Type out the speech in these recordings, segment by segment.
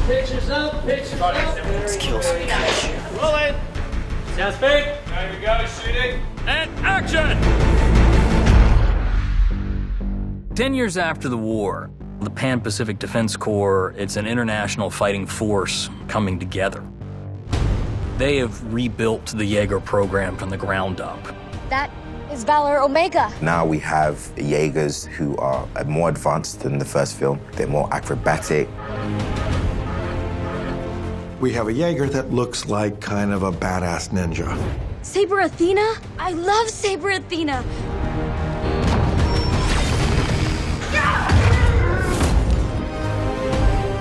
Pictures up, pictures up. Let's kill some Kaiju. Rolling. Sounds fake. There we go, shooting. And action! 10 years after the war, the Pan-Pacific Defense Corps, it's an international fighting force coming together. They have rebuilt the Jaeger program from the ground up. That is Valor Omega. Now we have Jaegers who are more advanced than the first film. They're more acrobatic. We have a Jaeger that looks like kind of a badass ninja. Saber Athena? I love Saber Athena.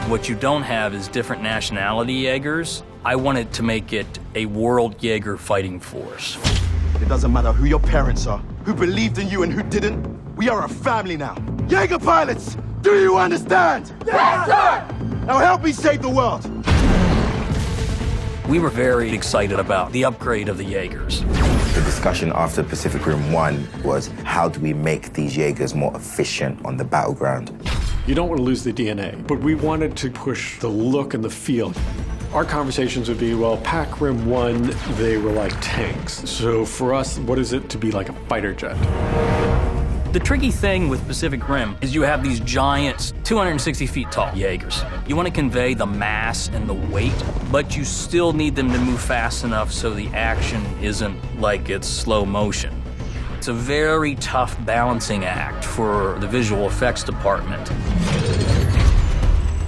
What you don't have is different nationality Jaegers. I wanted to make it a world Jaeger fighting force. It doesn't matter who your parents are, who believed in you and who didn't. We are a family now. Jaeger pilots, do you understand? Yes, sir! Now help me save the world. We were very excited about the upgrade of the Jaegers. The discussion after Pacific Rim 1 was how do we make these Jaegers more efficient on the battleground? You don't want to lose the DNA, but we wanted to push the look and the feel. Our conversations would be, well, Pac Rim 1, they were like tanks. So for us, what is it to be like a fighter jet? The tricky thing with Pacific Rim is you have these giant, 260 feet tall Jaegers. You want to convey the mass and the weight, but you still need them to move fast enough so the action isn't like it's slow motion. It's a very tough balancing act for the visual effects department.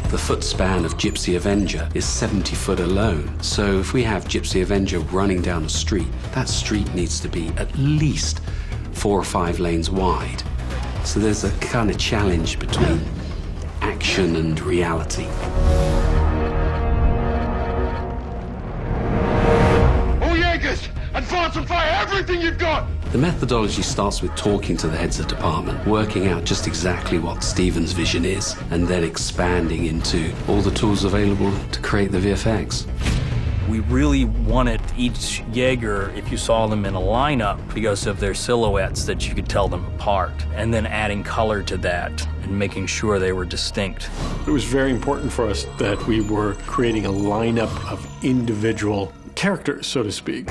The foot span of Gypsy Avenger is 70 foot alone. So if we have Gypsy Avenger running down a street, that street needs to be at least 4 or 5 lanes wide. So there's a kind of challenge between action and reality. All Jaegers, advance and fire everything you've got! The methodology starts with talking to the heads of department, working out just exactly what Steven's vision is, and then expanding into all the tools available to create the VFX. We really wanted each Jaeger, if you saw them in a lineup, because of their silhouettes, that you could tell them apart, and then adding color to that and making sure they were distinct. It was very important for us that we were creating a lineup of individual characters, so to speak.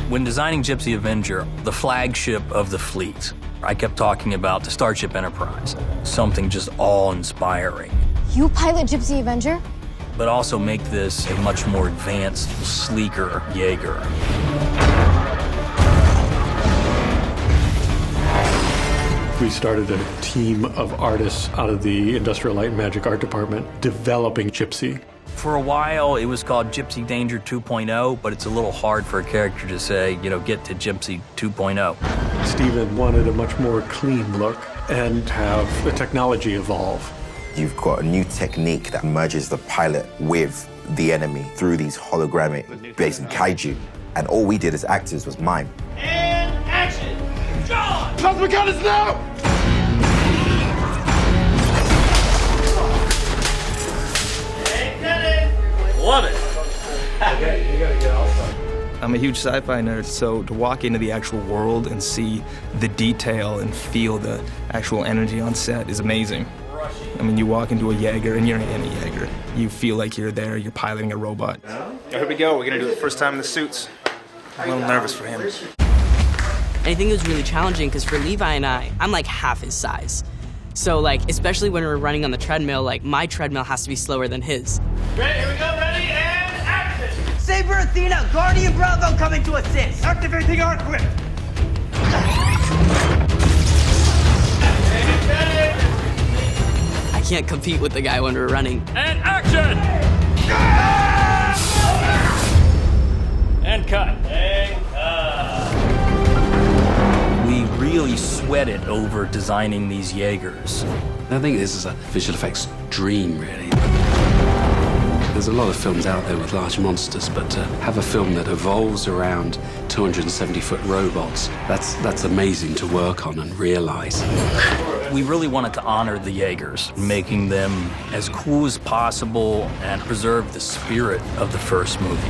When designing Gypsy Avenger, the flagship of the fleet, I kept talking about the Starship Enterprise, something just awe-inspiring. You pilot Gypsy Avenger? But also make this a much more advanced, sleeker Jaeger. We started a team of artists out of the Industrial Light and Magic Art Department developing Gypsy. For a while, it was called Gypsy Danger 2.0, but it's a little hard for a character to say, you know, get to Gypsy 2.0. Steven wanted a much more clean look and have the technology evolve. You've got a new technique that merges the pilot with the enemy through these hologramic based kaiju. And all we did as actors was mime. And action! John! Plasma cannons now! Love it. Okay, you gotta get outside. I'm a huge sci-fi nerd, so to walk into the actual world and see the detail and feel the actual energy on set is amazing. I mean, you walk into a Jaeger and you're in a Jaeger. You feel like you're there, you're piloting a robot. Here we go, we're gonna do it the first time in the suits. I'm a little nervous for him. I think it was really challenging because for Levi and I'm like half his size. So like, especially when we're running on the treadmill, like my treadmill has to be slower than his. Ready, here we go, ready, and action! Saber Athena, Guardian Bravo coming to assist. Activating our grip. I can't compete with the guy when we're running. And action! And cut. And cut. We really sweated over designing these Jaegers. I think this is a visual effects dream, really. There's a lot of films out there with large monsters, but to have a film that evolves around 270-foot robots, that's amazing to work on and realize. We really wanted to honor the Jaegers, making them as cool as possible and preserve the spirit of the first movie,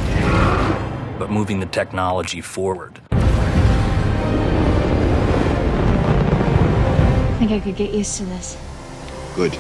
but moving the technology forward. I think I could get used to this. Good.